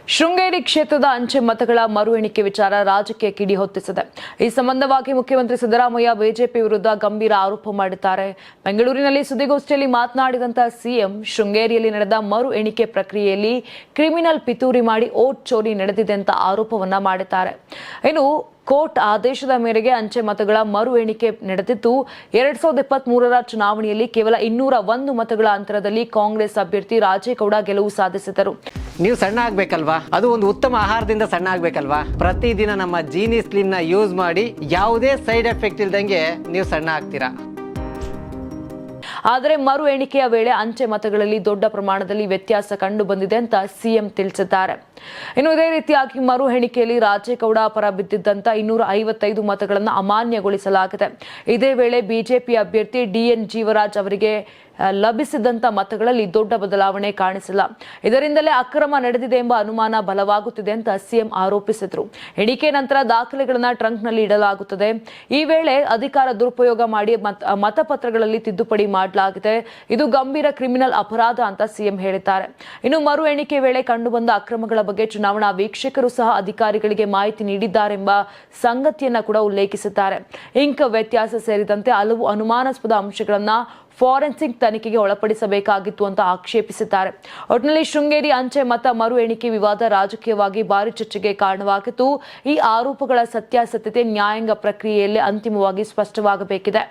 ಶೃಂಗೇರಿ ಕ್ಷೇತ್ರದ ಅಂಚೆ ಮತಗಳ ಮರು ಎಣಿಕೆ ವಿಚಾರ ರಾಜಕೀಯ ಕಿಡಿ ಹೊತ್ತಿಸಿದೆ. ಈ ಸಂಬಂಧವಾಗಿ ಮುಖ್ಯಮಂತ್ರಿ ಸಿದ್ದರಾಮಯ್ಯ ಬಿಜೆಪಿ ವಿರುದ್ಧ ಗಂಭೀರ ಆರೋಪ ಮಾಡಿದ್ದಾರೆ. ಬೆಂಗಳೂರಿನಲ್ಲಿ ಸುದ್ದಿಗೋಷ್ಠಿಯಲ್ಲಿ ಮಾತನಾಡಿದಂತಹ ಸಿಎಂ, ಶೃಂಗೇರಿಯಲ್ಲಿ ನಡೆದ ಮರು ಎಣಿಕೆ ಪ್ರಕ್ರಿಯೆಯಲ್ಲಿ ಕ್ರಿಮಿನಲ್ ಪಿತೂರಿ ಮಾಡಿ ವೋಟ್ ಚೋರಿ ನಡೆದಿದೆ ಅಂತ ಆರೋಪವನ್ನ ಮಾಡಿದ್ದಾರೆ. ಇನ್ನು ಕೋರ್ಟ್ ಆದೇಶದ ಮೇರೆಗೆ ಅಂಚೆ ಮತಗಳ ಮರು ಎಣಿಕೆ ನಡೆದಿದ್ದು 2023ರ ಚುನಾವಣೆಯಲ್ಲಿ ಕೇವಲ 201 ಮತಗಳ ಅಂತರದಲ್ಲಿ ಕಾಂಗ್ರೆಸ್ ಅಭ್ಯರ್ಥಿ ರಾಜೇಗೌಡ ಗೆಲುವು ಸಾಧಿಸಿದರು. ನೀವು ಸಣ್ಣ ಆಗ್ಬೇಕಲ್ವಾ? ಅದು ಒಂದು ಉತ್ತಮ ಆಹಾರದಿಂದ ಸಣ್ಣ ಆಗ್ಬೇಕಲ್ವಾ? ಪ್ರತಿದಿನ ನಮ್ಮ ಜೀನಿ ಸ್ಲಿಮ್ ನ ಯೂಸ್ ಮಾಡಿ ಯಾವುದೇ ಸೈಡ್ ಎಫೆಕ್ಟ್ ಇಲ್ದಂಗೆ ನೀವು ಸಣ್ಣ ಆಗ್ತೀರಾ. ಆದರೆ ಮರು ಎಣಿಕೆಯ ವೇಳೆ ಅಂಚೆ ಮತಗಳಲ್ಲಿ ದೊಡ್ಡ ಪ್ರಮಾಣದಲ್ಲಿ ವ್ಯತ್ಯಾಸ ಕಂಡು ಬಂದಿದೆ ಅಂತ ಸಿಎಂ ತಿಳಿಸಿದ್ದಾರೆ. ಇನ್ನು ಇದೇ ರೀತಿಯಾಗಿ ಮರು ಎಣಿಕೆಯಲ್ಲಿ ರಾಜೇಗೌಡ ಪರ ಬಿದ್ದಿದ್ದಂತ 255 ಮತಗಳನ್ನು ಅಮಾನ್ಯಗೊಳಿಸಲಾಗಿದೆ. ಇದೇ ವೇಳೆ ಬಿಜೆಪಿ ಅಭ್ಯರ್ಥಿ ಡಿಎನ್ ಜೀವರಾಜ್ ಅವರಿಗೆ ಲಭಿಸಿದಂತ ಮತಗಳಲ್ಲಿ ದೊಡ್ಡ ಬದಲಾವಣೆ ಕಾಣಿಸಿಲ್ಲ. ಇದರಿಂದಲೇ ಅಕ್ರಮ ನಡೆದಿದೆ ಎಂಬ ಅನುಮಾನ ಬಲವಾಗುತ್ತಿದೆ ಅಂತ ಸಿಎಂ ಆರೋಪಿಸಿದರು. ಎಣಿಕೆ ನಂತರ ದಾಖಲೆಗಳನ್ನು ಟ್ರಂಕ್ನಲ್ಲಿ ಇಡಲಾಗುತ್ತದೆ. ಈ ವೇಳೆ ಅಧಿಕಾರ ದುರುಪಯೋಗ ಮಾಡಿ ಮತಪತ್ರಗಳಲ್ಲಿ ತಿದ್ದುಪಡಿ ಮಾಡಲಾಗಿದೆ. ಇದು ಗಂಭೀರ ಕ್ರಿಮಿನಲ್ ಅಪರಾಧ ಅಂತ ಸಿಎಂ ಹೇಳಿದ್ದಾರೆ. ಇನ್ನು ಮರು ಎಣಿಕೆ ವೇಳೆ ಕಂಡುಬಂದ ಅಕ್ರಮಗಳ ಬಗ್ಗೆ ಚುನಾವಣಾ ವೀಕ್ಷಕರು ಸಹ ಅಧಿಕಾರಿಗಳಿಗೆ ಮಾಹಿತಿ ನೀಡಿದ್ದಾರೆಂಬ ಸಂಗತಿಯನ್ನ ಕೂಡ ಉಲ್ಲೇಖಿಸಿದ್ದಾರೆ. ಇಂಕ್ ವ್ಯತ್ಯಾಸ ಸೇರಿದಂತೆ ಹಲವು ಅನುಮಾನಾಸ್ಪದ ಅಂಶಗಳನ್ನ ಫಾರೆನ್ಸಿಕ್ ತನಿಖೆಗೆ ಒಳಪಡಿಸಬೇಕಾಗಿತ್ತು ಅಂತ ಆಕ್ಷೇಪಿಸಿದ್ದಾರೆ. ಒಟ್ಟಿನಲ್ಲಿ ಶೃಂಗೇರಿ ಅಂಚೆ ಮತ ಮರು ಎಣಿಕೆ ವಿವಾದ ರಾಜಕೀಯವಾಗಿ ಭಾರಿ ಚರ್ಚೆಗೆ ಕಾರಣವಾಗಿತ್ತು. ಈ ಆರೋಪಗಳ ಸತ್ಯಾಸತ್ಯತೆ ನ್ಯಾಯಾಂಗ ಪ್ರಕ್ರಿಯೆಯಲ್ಲಿ ಅಂತಿಮವಾಗಿ ಸ್ಪಷ್ಟವಾಗಬೇಕಿದೆ.